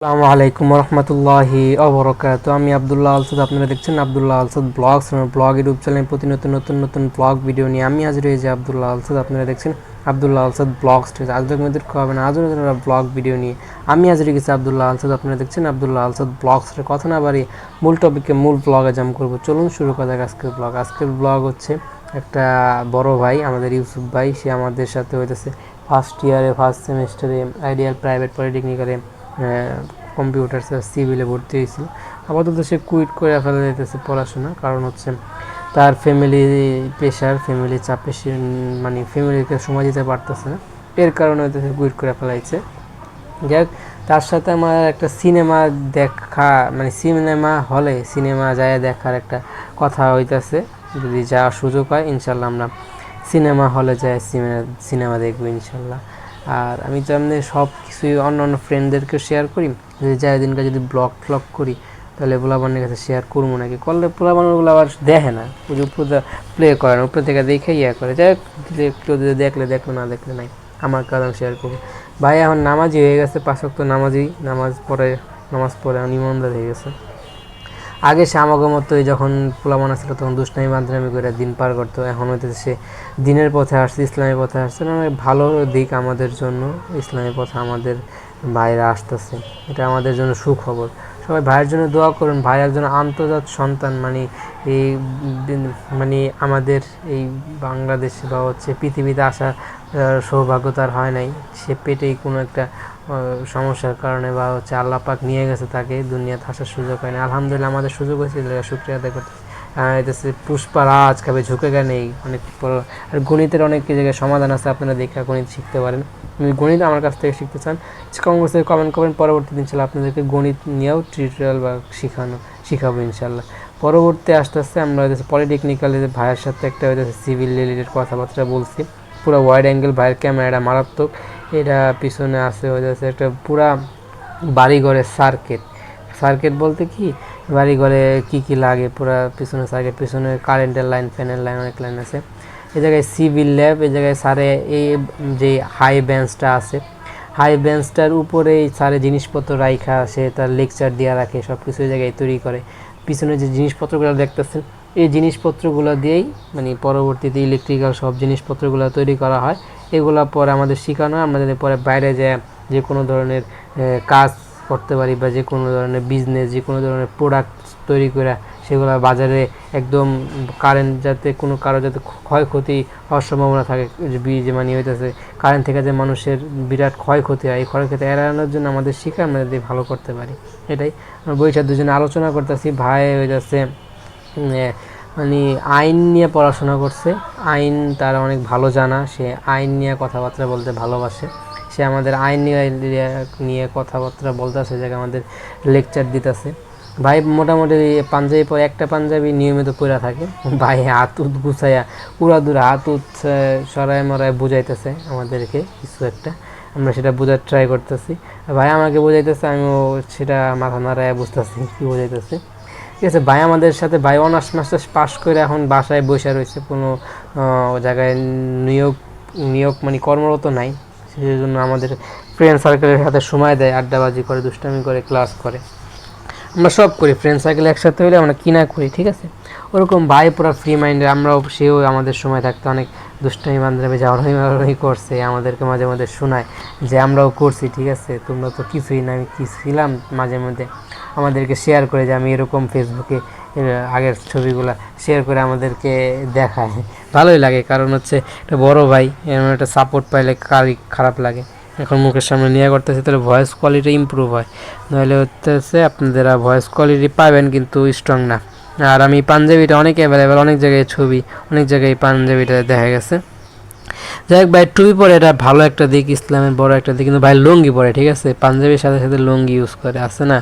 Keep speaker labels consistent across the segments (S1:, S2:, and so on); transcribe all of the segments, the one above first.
S1: আসসালামু আলাইকুম রহমতুল্লাহি ওবরাকাতুহু। আমি আব্দুল্লাহ আলসাদ, আপনারা দেখছেন আব্দুল্লাহ আলসাদ ব্লগস। আমার ব্লগ ইউটিউব চ্যানেলে প্রতি নতুন নতুন ব্লগ ভিডিও নিয়ে আমি হাজির হয়েছি আব্দুল্লাহ আলসাদ। আপনারা দেখছেন আব্দুল্লাহ আলসাদ ব্লগস। আজ আপনাদের হবে না, আজও নতুন ব্লগ ভিডিও নিয়ে আমি হাজির হয়ে গেছি আব্দুল্লাহ আলসাদ। আপনারা দেখছেন আব্দুল্লাহ আলসাদ ব্লগস। কথা না বাড়িয়ে মূল টপিকে মূল ব্লগে জাম করবো। চলুন শুরু করা যাক আজকের ব্লগ। আজকের ব্লগ হচ্ছে একটা বড় ভাই, আমাদের ইউসুফ ভাই। সে আমাদের সাথে হইতেছে ফার্স্ট ইয়ারে ফার্স্ট সেমিস্টারে আইডিয়াল প্রাইভেট পলিটেকনিক্যালে কম্পিউটার সিভিলে ভর্তি হয়েছিল। আপাতত সে কুইট করে ফেলে যেতেছে পড়াশোনা, কারণ হচ্ছে তার ফ্যামিলি প্রেশার, ফ্যামিলি চাপে সে মানে ফ্যামিলিকে সময় দিতে পারতেছে না, এর কারণে হয়তো সে কুইট করে ফেলাইছে। যাই হোক, তার সাথে আমার একটা সিনেমা দেখা, মানে সিনেমা হলে সিনেমা যায় দেখার একটা কথা হইতেছে। যদি যাওয়ার সুযোগ হয় ইনশাল্লাহ আমরা সিনেমা হলে যাই সিনেমা দেখবো ইনশাল্লাহ। আর আমি তো এমনি সব কিছুই অন্য অন্য ফ্রেন্ডদেরকে শেয়ার করি, যদি যাই দিনকে যদি ব্লগ ফ্লগ করি তাহলে পোলাবানের কাছে শেয়ার করবো নাকি, করলে পোলাবানগুলো আবার দেখে না, উপরে প্লে করে না, উপরে থেকে দেখে করে। যাই হোক, কেউ যদি দেখলে দেখলো, না দেখলে নাই, আমার কাজ আমি শেয়ার করবো। ভাই এখন নামাজি হয়ে গেছে, 5 ওয়াক্ত নামাজি, নামাজ পড়ে এখন ইমানদার হয়ে গেছে। আগে সে আমাকে মতোই যখন পোলাপান ছিল তখন দুষ্টামি বান্ধরামি করে দিন পার করতো। এখন হয়তো সে দিনের পথে আসছে, ইসলামের পথে আসছে। অনেক ভালো দিক আমাদের জন্য, ইসলামের পথে আমাদের ভাইরা আসতেছে, এটা আমাদের জন্য সুখবর। সবাই ভাইয়ের জন্য দোয়া করুন। ভাই একজন আন্তর্জাত সন্তান, এই মানে আমাদের এই বাংলাদেশে বা হচ্ছে পৃথিবীতে আসা সৌভাগ্য তার হয় নাই। সে পেটেই কোনো একটা সমস্যার কারণে বা হচ্ছে আল্লাহ পাক নিয়ে গেছে তাকে, দুনিয়াতে আসার সুযোগ হয় না। আলহামদুলিল্লাহ আমাদের সুযোগ হয়েছিল, শুক্রিয়া আদায় করতে। এটাছে পুষ্পারাজ খাবে ঝুঁকে নেই অনেক বড়। আর গণিতের অনেক জায়গায় সমাধান আছে, আপনারা দেখে গণিত শিখতে পারেন। গণিত আমার কাছ থেকে শিখতে চান, কমেন্ট করবেন। পরবর্তী দিন ইনশাল্লাহ আপনাদেরকে গণিত নিয়েও টিউটোরিয়াল বা শিখাবো ইনশাল্লাহ। পরবর্তী আস্তে আস্তে আমরা হইতেছে পলিটেকনিক্যালের ভাইয়ের সাথে একটা হইতেছে সিভিল রিলেটেড কথাবার্তা বলছি। পুরো ওয়াইড অ্যাঙ্গেল ভাইয়ের ক্যামেরাটা মারাত্মক। এটা পিছনে আছে হইতেছে একটা পুরা বাড়িঘরের সার্কিট বলতে কি, বাড়িঘরে কী কী লাগে পুরা পিছনে সার্কিট, পিছনে কারেন্টের লাইন, ফ্যানের লাইন, অনেক লাইন আছে। এই জায়গায় সিভিল ল্যাব, এই জায়গায় স্যারে এই যে হাই বেঞ্চটা আছে, হাই বেঞ্চটার উপরেই স্যারে জিনিসপত্র রাইখা সে তার লেকচার দিয়ে রাখে, সব কিছু এই জায়গায় তৈরি করে। পিছনে যে জিনিসপত্রগুলো দেখতেছেন, এই জিনিসপত্রগুলো দিয়েই পরবর্তীতে ইলেকট্রিক্যাল সব জিনিসপত্রগুলো তৈরি করা হয়। এগুলো পরে আমাদের শেখানো হয়, আমরা যদি পরে বাইরে যে কোনো ধরনের কাজ করতে পারি বা যে কোনো ধরনের বিজনেস, যে কোনো ধরনের প্রোডাক্ট তৈরি করে সেগুলো বাজারে একদম কারেন্ট যাতে কোনো কারো যাতে ক্ষয়ক্ষতি হওয়ার সম্ভাবনা থাকে, যে হইতেছে কারেন্ট থেকে যে মানুষের বিরাট ক্ষয়ক্ষতি হয়, এই ক্ষয়ক্ষতি এড়ানোর জন্য আমাদের শিখে আমরা যদি ভালো করতে পারি। এটাই বইটা দুজনে আলোচনা করতেছি। ভাই হইতেছে আইন নিয়ে পড়াশোনা করছে, আইন তার অনেক ভালো জানা, সে আইন নিয়ে কথাবার্তা বলতে ভালোবাসে। সে আমাদের আইন নিয়ে কথাবার্তা বলতেছে, যে আমাদের লেকচার দিতেছে। ভাই মোটামুটি পাঞ্জাবি পরে, একটা পাঞ্জাবি নিয়মিত পরে থাকে। ভাই হাত উত গুছাইয়া উড়াদুরা হাত উত সরাই মরায় বুঝাইতেছে আমাদেরকে কিছু একটা, আমরা সেটা বোঝার ট্রাই করতেছি। ভাই আমাকে বোঝাইতেছে, আমিও সেটা মাথা নাড়ায় বুঝতেছি কী বোঝাইতেছে। ঠিক আছে, ভাই আমাদের সাথে ভাই অনার্স মাস্টার্স পাস করে এখন বাসায় বসে রয়েছে, কোনো জায়গায় নিয়োগ কর্মরত নাই। সেই জন্য আমাদের ফ্রেন্ড সার্কেলের সাথে সময় দেয়, আড্ডাবাজি করে, দুষ্টামি করে, ক্লাস করে, আমরা সব করি। ফ্রেন্ড সার্কেল একসাথে হলে আমরা কিনা করি, ঠিক আছে। ওরকম ভাই পুরো ফ্রি মাইন্ডের, আমরাও সেও আমাদের সময় থাকতে অনেক দুষ্টামি বান্ধবী যাওয়ারই করছে, আমাদেরকে মাঝে মাঝে শোনায় যে আমরাও করছি, ঠিক আছে, তোমরা তো কিছুই না, আমি কি ছিলাম। মাঝে মধ্যে আমাদেরকে শেয়ার করে যে আমি এরকম ফেসবুকে আগের ছবিগুলো শেয়ার করে আমাদেরকে দেখায়, ভালোই লাগে। কারণ হচ্ছে একটা বড় ভাই এমন একটা সাপোর্ট পাইলে কারই খারাপ লাগে। এখন মুখের সামনে নিয়ে করতেছে, তাহলে ভয়েস কোয়ালিটি ইম্প্রুভ হয়, নাহলে হচ্ছে আপনারা ভয়েস কোয়ালিটি পাবেন কিন্তু স্ট্রং না। আর আমি পাঞ্জাবিটা অনেক অ্যাভেলেবেল, অনেক জায়গায় ছবি, অনেক জায়গায় পাঞ্জাবিটা দেখা গেছে। যাই হোক, ভাই টুপি পরে এটা ভালো একটা দিক, ইসলামের বড় একটা দিক। কিন্তু ভাই লুঙ্গি পরে, ঠিক আছে, পাঞ্জাবির সাথে সাথে লুঙ্গি ইউজ করে, আছে না,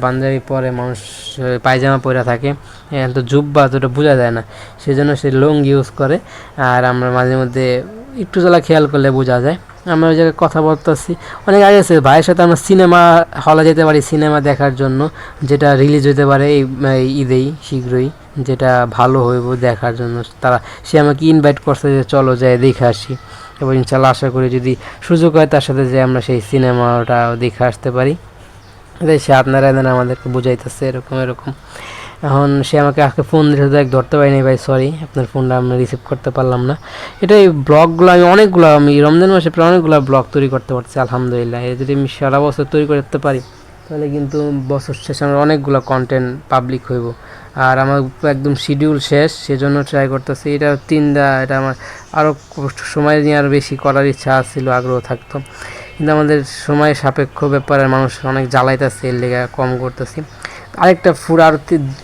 S1: পাঞ্জাবি পরে মানুষ পায়জামা পরে থাকে, তো জুব্বা তো ওটা বোঝা যায় না, সেই জন্য সে লুঙ্গি ইউজ করে। আর আমরা মাঝে মধ্যে একটু জ্বালা খেয়াল করলে বোঝা যায়। আমরা ওই জায়গায় কথা বলতেছি, অনেক আগে আছে ভাইয়ের সাথে আমরা সিনেমা হলে যেতে পারি সিনেমা দেখার জন্য, যেটা রিলিজ হতে পারে এই ঈদেই শীঘ্রই, যেটা ভালো হইব দেখার জন্য। সে আমাকে ইনভাইট করছে যে চলো যাই দেখে আসি, এবং ইনশাল্লাহ আশা করি যদি সুযোগ হয় তার সাথে যে আমরা সেই সিনেমাটা দেখে আসতে পারি। সে আপনারা দেন আমাদেরকে বুঝাইতেছে এরকম এরকম। এখন সে আমাকে আজকে ফোন দিয়েছে, দেখ ধরতে পারিনি ভাই, সরি, আপনার ফোনটা আমি রিসিভ করতে পারলাম না। এটা এই ব্লগগুলো আমি রমজান মাসে প্রায় অনেকগুলো ব্লগ তৈরি করতে পারছি আলহামদুলিল্লাহ। এই যদি আমি সারা বছর তৈরি করতে পারি তাহলে কিন্তু বছর শেষে আমার অনেকগুলো কন্টেন্ট পাবলিক হইব। আর আমার একদম শিডিউল শেষ, সেজন্য ট্রাই করতেছি। এটা এটা আমার আরও সময় নিয়ে আরও বেশি করার ইচ্ছা ছিল, আগ্রহ থাকতো, কিন্তু আমাদের সময় সাপেক্ষ ব্যাপারে মানুষ অনেক জ্বালাইতেছে, এর লেগে কম করতেছি। আরেকটা আর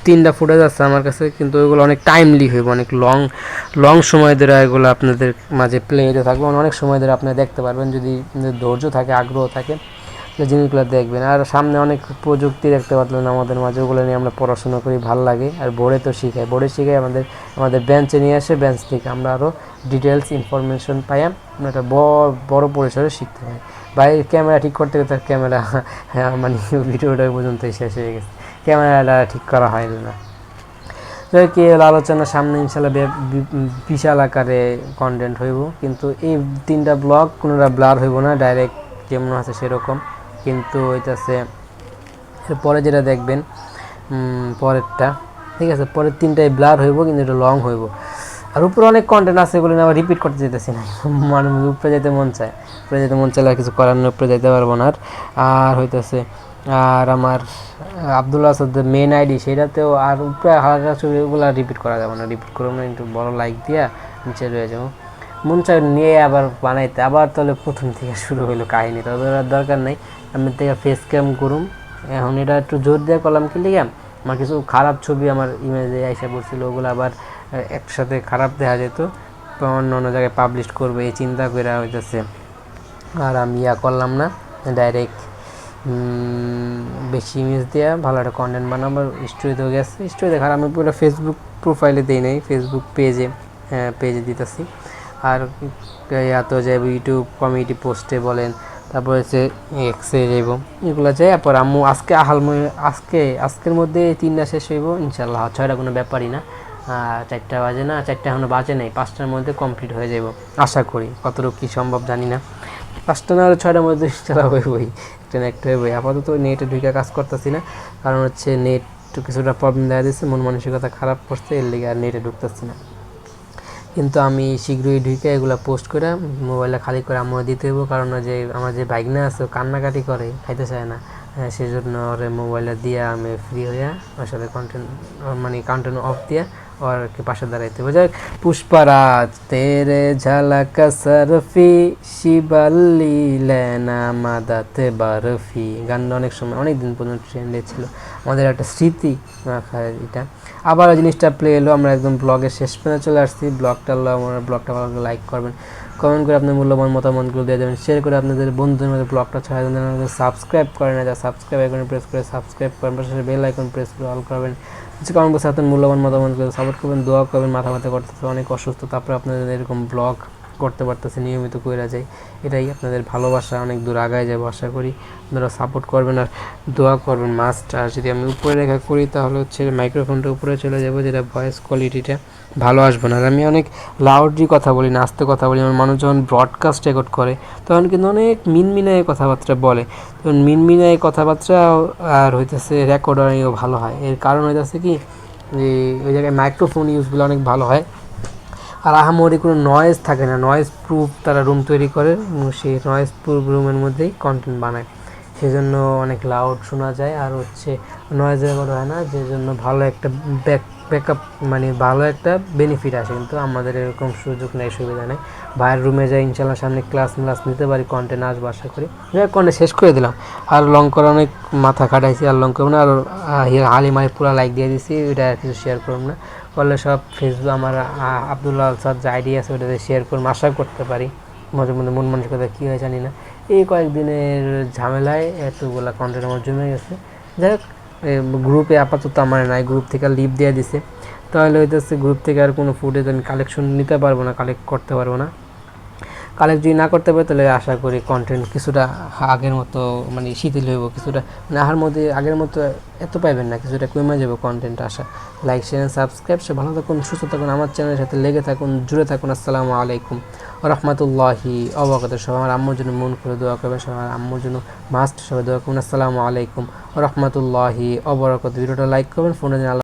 S1: 3টা ফুটেজ আছে আমার কাছে, কিন্তু ওইগুলো অনেক টাইমলি হইব, অনেক লং সময় ধরে এগুলো আপনাদের মাঝে প্লেতে থাকবে, অনেক সময় ধরে আপনি দেখতে পারবেন যদি ধৈর্য থাকে, আগ্রহ থাকে, জিনিসগুলো দেখবেন। আর সামনে অনেক প্রযুক্তি দেখতে পারলেন আমাদের মাঝে, ওগুলো নিয়ে আমরা পড়াশোনা করি, ভালো লাগে। আর বোর্ডে তো শিখাই, শিখাই আমাদের বেঞ্চে নিয়ে আসে, বেঞ্চ থেকে আমরা আরও ডিটেলস ইনফরমেশন পাই, আমরা একটা বড় পরিসরে শিখতে পারি। বাইরের ক্যামেরা ঠিক করতে গেলে তার ক্যামেরা মানে ভিডিওটা পর্যন্তই শেষ হয়ে গেছে, ক্যামেরাটা ঠিক করা হয় না। যাই কি আলোচনা সামনে ইনশাল্লাহ বিশাল আকারে কন্টেন্ট হইব, কিন্তু এই 3টা ব্লগ কোনোটা ব্লার হইব না, ডাইরেক্ট যেমন আছে সেরকম। কিন্তু হইতেছে পরে যেটা দেখবেন পরেরটা, ঠিক আছে, পরের 3টাই ব্লার হইব, কিন্তু এটা লং হইব। আর উপরে অনেক কন্টেন্ট আছে, এগুলো আবার রিপিট করতে যেতেছি না, মানে উপরে যেতে মন চায়, উপরে যেতে মন চাইলে আর কিছু করার না, উপরে যেতে পারবো না। আর হইতেছে আর আমার আব্দুল্লাহ আসাদের মেন আইডি, সেটাতেও আর উপরে হালকা ছবিগুলো রিপিট করা যাবে না, রিপিট করবো না, একটু বড় লাইক দিয়া নিচে রয়ে যাবো। মন চাই নিয়ে আবার বানাইতে, আবার তাহলে প্রথম থেকে শুরু হইলো কাহিনী, তাদের আর দরকার নেই। আমি থেকে ফেস ক্যাম করুম। এখন এটা একটু জোর দিয়ে করলাম কি লিগে, আমার কিছু খারাপ ছবি আমার ইমেজে আইসা পড়ছিল, ওগুলো আবার একসাথে খারাপ দেখা যেত, অন্য অন্য জায়গায় পাবলিশ করবে এই চিন্তা করে হইতেছে। আর আমি করলাম না, ডাইরেক্ট বেশি ইমেজ দেওয়া ভালো একটা কন্টেন্ট বানাবার স্টোরিতেও গেছে, স্টোরি দেখার আমি পুরো ফেসবুক প্রোফাইলে দিই নাই, ফেসবুক পেজে দিতেছি। আর তো যাইব ইউটিউব কমিউনিটি পোস্টে বলেন, তারপর হচ্ছে এক্সে যাইব, এগুলো যাই। তারপর আম্মু আজকের মধ্যে 3টা শেষ হইব ইনশাল্লাহ, 6টা কোনো ব্যাপারই না। 4টা বাজে না, 4টা এখনো বাজে নাই, 5টার মধ্যে কমপ্লিট হয়ে যাব আশা করি, কতটুকু কী সম্ভব জানি না। 5টা না হলে 6টার মধ্যে ইনশাল্লাহ হইবই, একটা হইবই। আপাতত নেটে ঢুকে কাজ করতেছি না, কারণ হচ্ছে নেট কিছুটা প্রবলেম দেখা দিচ্ছে, মন মানসিকতা খারাপ করছে, এর লিগে আর নেটে ঢুকতেছি না। কিন্তু আমি শীঘ্রই ঢুকে এগুলো পোস্ট করে মোবাইলটা খালি করে আম্মু দিতে হইব, কারণ যে আমার যে ভাগনা আছে কান্নাকাটি করে, খাইতে চায় না, সেই জন্য ওরে মোবাইলটা দিয়ে আমি ফ্রি হইয়া ওর সাথে কন্টেন্ট অফ দিয়ে और के पास दाঁড়াইতে হবে। যাই পুষ্পারাজ তেরে ঝালাকা সরফি শিবাল্লি লেনা মাদাতে বারফি, গানটা অনেক সময় অনেক দিন পর্যন্ত ট্রেন্ডে ছিল, আমাদের একটা স্মৃতি এটা। আবার ওই জিনিসটা প্লে এলো, আমরা একদম ব্লগের শেষ পর্যন্ত চলে আসছি। আমার ব্লগটা ভালো করে লাইক করবেন, কমেন্ট করে আপনার মূল্যবান মতামতগুলো দিয়ে দেবেন, শেয়ার করে আপনাদের বন্ধুদের মধ্যে ব্লগটা ছড়াই দেবেন। সাবস্ক্রাইব করেন না, যা সাবস্ক্রাইব আইকনে প্রেস করে সাবস্ক্রাইব করেন, পাশাপাশি বেল আইকন প্রেস করে অল করবেন। কমেন্ট বক্সে আপনার মূল্যবান মতামতগুলো সাপোর্ট করবেন, দোয়া করবেন। মাথা করতেছে অনেক অসুস্থ, তারপরে আপনাদের এরকম ব্লগ করতে পারতেছে, নিয়মিত কইরা যায়, এটাই আপনাদের ভালোবাসা, অনেক দূর আগায় যাবো আশা করি। আপনারা সাপোর্ট করবেন আর দোয়া করবেন মাস্ট। আর যদি আমি উপরে রেখা করি তাহলে হচ্ছে মাইক্রোফোনটা উপরে চলে যাবো, যেটা ভয়েস কোয়ালিটিটা ভালো আসবে না। আর আমি অনেক লাউডলি কথা বলি না, আস্তে কথা বলি। আমার মানুষ যখন ব্রডকাস্ট রেকর্ড করে তখন কিন্তু অনেক মিনমিনায় কথাবার্তা বলে, তখন মিনমিনায় কথাবার্তা আর হইতেছে রেকর্ডারিও ভালো হয়। এর কারণ হইতেছে কি, ওই জায়গায় মাইক্রোফোন ইউজগুলো অনেক ভালো হয়, আর আহামরি কোনো নয়েজ থাকে না, নয়েজ প্রুফ তারা রুম তৈরি করে, সেই নয়েজ প্রুফ রুমের মধ্যেই কন্টেন্ট বানায়, সেজন্য অনেক লাউড শোনা যায়। আর হচ্ছে নয়েজ রেকর্ড হয় না, যে জন্য ভালো একটা ব্যাকআপ ভালো একটা বেনিফিট আসে। কিন্তু আমাদের এরকম সুযোগ নেই, সুবিধা নেই। বাইরের রুমে যাই ইনশাল্লাহ সামনে ক্লাস নিতে পারি, কন্টেন্ট আসবো আশা করি। কন্টেন্ট শেষ করে দিলাম, আর লং করে অনেক মাথা খাটাইছি, আর লং করবো না। আর হালিমারি পুরো লাইক দিয়ে দিছি, ওইটা আর কিছু শেয়ার করবো না, করলে সব ফেসবুক আমার আব্দুল্লাহ আলসাদ যে আইডি আছে ওটাতে শেয়ার করবো, আশা করতে পারি। মাঝে মধ্যে মন মানসিকতা কী হয় জানি না, এই কয়েকদিনের ঝামেলায় এতগুলা কন্টেন্ট আমার জমে গেছে। যাই হোক, গ্রুপে আপাতত আমার নাই, গ্রুপ থেকে লিভ দিয়ে দিছে, তাহলে হইতেছে গ্রুপ থেকে আর কোনো ফুটেজ আমি কালেকশন নিতে পারবো না, কালেক্ট করতে পারবো না, কালেক্ট যদি না করতে পারে তাহলে আশা করি কন্টেন্ট কিছুটা আগের মতো মানে শিথিল হইব, কিছুটা মানে আহার মধ্যে আগের মতো এত পাইবেন না, কিছুটা কমে যাবে কন্টেন্ট আসা। লাইক শেয়ার সাবস্ক্রাইব, সে ভালো থাকুন, সুস্থ থাকুন, আমার চ্যানেলের সাথে লেগে থাকুন, জুড়ে থাকুন। আসসালামু আলাইকুম রহমতুল্লাহি অবরাকাত। সবাই আমার আম্মুর জন্য মন করে দোয়া করবেন, সবাই আমার আম্মুর জন্য মাস্ট সবাই দোয়া করবেন। আসসালামু আলাইকুম রহমতুল্লাহি অবরাকাত। ভিডিওটা লাইক করবেন, ফোনে